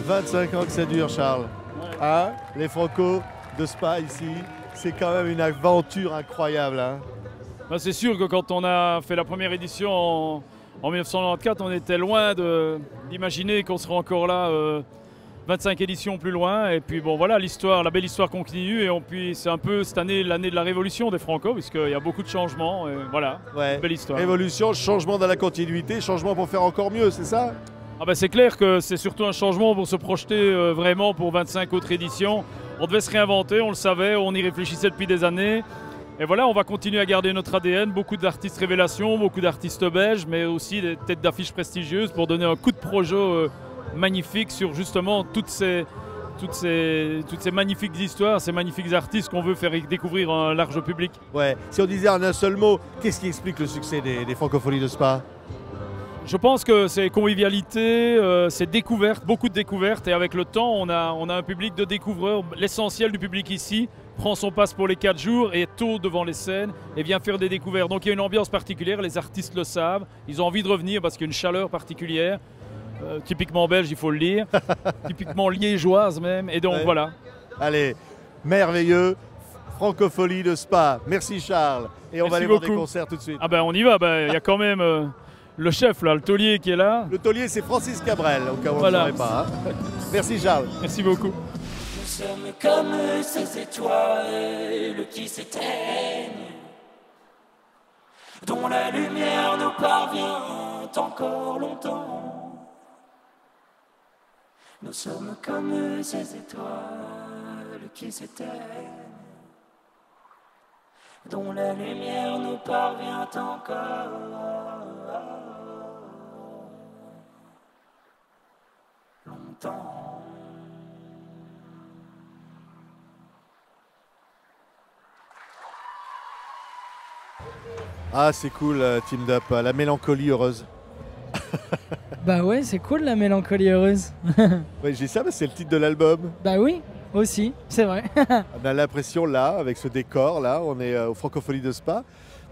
25 ans que ça dure, Charles. Hein, les Franco de Spa ici, c'est quand même une aventure incroyable. Hein. Ben, c'est sûr que quand on a fait la première édition en 1994, on était loin d'imaginer qu'on serait encore là 25 éditions plus loin. Et puis bon voilà, l'histoire, la belle histoire continue. Et puis c'est un peu cette année l'année de la révolution des Franco, puisqu'il y a beaucoup de changements. Et voilà, ouais. Belle histoire. Révolution, changement dans la continuité, changement pour faire encore mieux, c'est ça? Ah ben c'est clair que c'est surtout un changement pour se projeter vraiment pour 25 autres éditions. On devait se réinventer, on le savait, on y réfléchissait depuis des années. Et voilà, on va continuer à garder notre ADN, beaucoup d'artistes révélations, beaucoup d'artistes belges, mais aussi des têtes d'affiches prestigieuses pour donner un coup de projo magnifique sur justement toutes ces magnifiques histoires, ces magnifiques artistes qu'on veut faire découvrir à un large public. Ouais. Si on disait en un seul mot, qu'est-ce qui explique le succès des Francopholies de Spa? Je pense que c'est convivialité, c'est découverte, beaucoup de découvertes, et avec le temps, on a un public de découvreurs. L'essentiel du public ici prend son passe pour les 4 jours et est tôt devant les scènes et vient faire des découvertes. Donc il y a une ambiance particulière, les artistes le savent, ils ont envie de revenir parce qu'il y a une chaleur particulière, typiquement belge, il faut le dire, typiquement liégeoise même, et donc voilà. Allez, merveilleux, Francophonie de Spa. Merci Charles, et on va aller voir des concerts tout de suite. Ah ben on y va, il y a quand même... le chef, là, le taulier qui est là. Le taulier, c'est Francis Cabrel, au cas où voilà. on ne savait pas. Hein. Merci Charles. Merci beaucoup. Nous sommes comme ces étoiles qui s'éteignent, dont la lumière nous parvient encore longtemps. Nous sommes comme ces étoiles qui s'éteignent, dont la lumière nous parvient encore longtemps. Ah, c'est cool, Teamed Up, la mélancolie heureuse. Bah ouais, c'est cool la mélancolie heureuse. Ouais, j'ai ça, mais c'est le titre de l'album. Bah oui, aussi, c'est vrai. On a l'impression là, avec ce décor là, on est au Francophonie de Spa.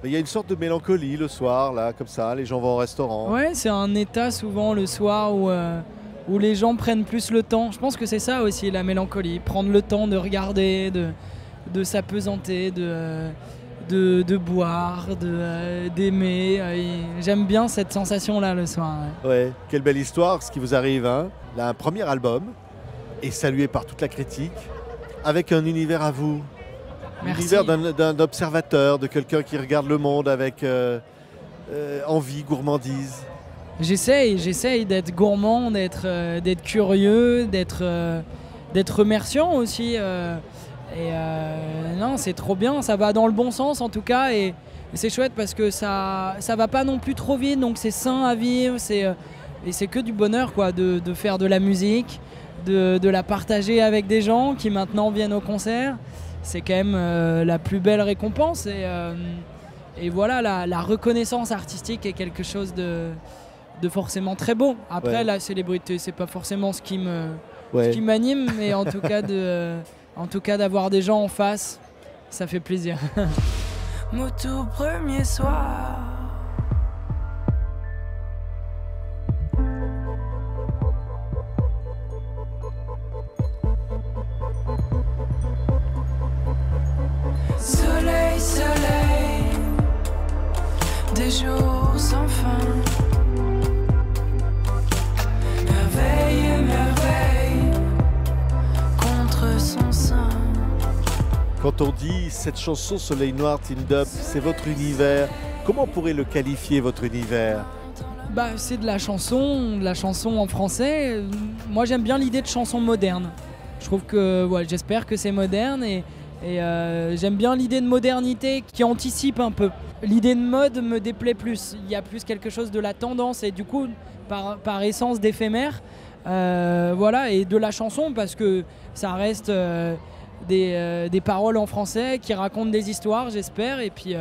Il y a une sorte de mélancolie le soir, là, comme ça, les gens vont au restaurant. Ouais, c'est un état souvent le soir où les gens prennent plus le temps. Je pense que c'est ça aussi, la mélancolie. Prendre le temps de regarder, de s'apesanter, de boire, d'aimer. J'aime bien cette sensation-là le soir. Ouais, quelle belle histoire, ce qui vous arrive. Hein. Là, un premier album, est salué par toute la critique, avec un univers à vous. L'univers d'un observateur, de quelqu'un qui regarde le monde avec envie, gourmandise. J'essaye d'être gourmand, d'être curieux, d'être remerciant aussi. Non, c'est trop bien, ça va dans le bon sens en tout cas. Et c'est chouette parce que ça va pas non plus trop vite, donc c'est sain à vivre. Et c'est que du bonheur quoi, de faire de la musique, de la partager avec des gens qui maintenant viennent au concert. C'est quand même la plus belle récompense et voilà, la reconnaissance artistique est quelque chose de forcément très beau. Après la célébrité, c'est pas forcément ce qui m'anime, mais en tout cas d'avoir des gens en face, ça fait plaisir. Mon tout premier soir, soleil, soleil, des jours sans fin, merveille, merveille, contre son sein. Quand on dit cette chanson Soleil Noir, Teamed Up, c'est votre univers, comment on pourrait le qualifier, votre univers? Bah, c'est de la chanson en français. Moi j'aime bien l'idée de chanson moderne. Je trouve que, j'espère que c'est moderne et j'aime bien l'idée de modernité qui anticipe un peu. L'idée de mode me déplaît plus. Il y a plus quelque chose de la tendance et du coup, par essence d'éphémère, et de la chanson parce que ça reste des paroles en français qui racontent des histoires, j'espère. Et puis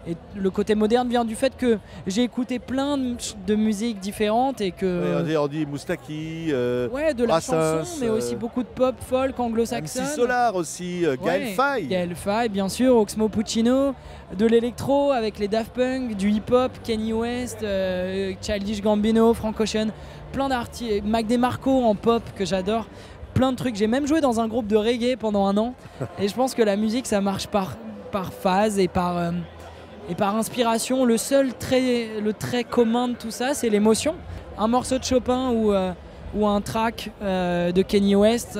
et le côté moderne vient du fait que j'ai écouté plein de musiques différentes et que Ouais, on dit Moustaki, ouais, de la Brassens, chanson, mais aussi beaucoup de pop, folk, anglo-saxonne. MC Solar aussi, Gaël Ouais, Faye. Gaël Faye, bien sûr, Oxmo Puccino, de l'électro avec les Daft Punk, du hip-hop, Kanye West, Childish Gambino, Frank Ocean, plein d'artistes, Mac DeMarco en pop que j'adore, plein de trucs. J'ai même joué dans un groupe de reggae pendant un an et je pense que la musique ça marche par phase et par inspiration. Le trait commun de tout ça, c'est l'émotion. Un morceau de Chopin ou un track de Kanye West,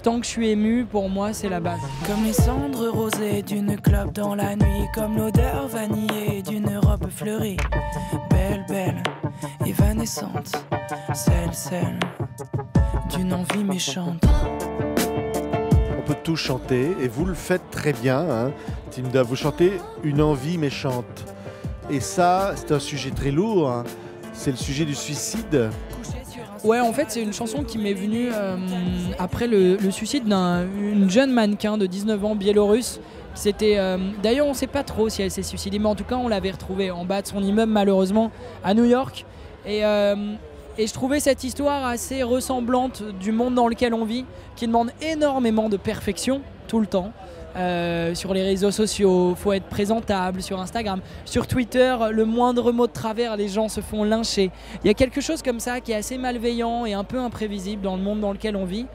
tant que je suis ému, pour moi, c'est la base. Comme les cendres rosées d'une clope dans la nuit, comme l'odeur vanillée d'une robe fleurie. Belle, belle, évanescente, celle d'une envie méchante. On peut tout chanter et vous le faites très bien, hein. Team Dub, vous chantez une envie méchante. Et ça, c'est un sujet très lourd, hein. C'est le sujet du suicide. Ouais, en fait, c'est une chanson qui m'est venue après le suicide d'une jeune mannequin de 19 ans biélorusse. D'ailleurs, on ne sait pas trop si elle s'est suicidée, mais en tout cas, on l'avait retrouvée en bas de son immeuble, malheureusement, à New York. Et je trouvais cette histoire assez ressemblante du monde dans lequel on vit, qui demande énormément de perfection, tout le temps. Sur les réseaux sociaux, il faut être présentable sur Instagram. Sur Twitter, le moindre mot de travers, les gens se font lyncher. Il y a quelque chose comme ça qui est assez malveillant et un peu imprévisible dans le monde dans lequel on vit.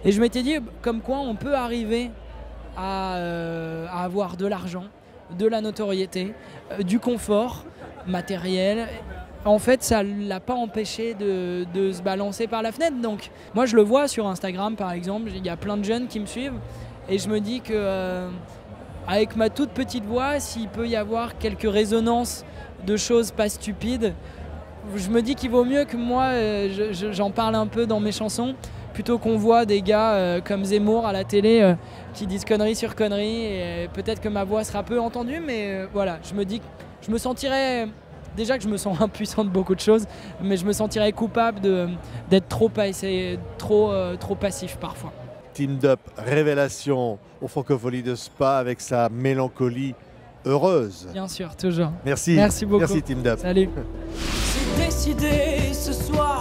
Et je m'étais dit comme quoi on peut arriver à avoir de l'argent, de la notoriété, du confort matériel. En fait, ça ne l'a pas empêché de se balancer par la fenêtre. Donc moi, je le vois sur Instagram, par exemple. Il y a plein de jeunes qui me suivent. Et je me dis que avec ma toute petite voix, s'il peut y avoir quelques résonances de choses pas stupides, je me dis qu'il vaut mieux que moi, j'en parle un peu dans mes chansons, plutôt qu'on voit des gars comme Zemmour à la télé qui disent conneries sur conneries. Et peut-être que ma voix sera peu entendue, mais voilà, je me dis que je me sentirais... Déjà que je me sens impuissant de beaucoup de choses, mais je me sentirais coupable d'être trop passif parfois. Team Dub, révélation aux Francopholies de Spa avec sa mélancolie heureuse. Bien sûr, toujours. Merci. Merci beaucoup. Merci Team Dub. Salut. C'est décidé ce soir.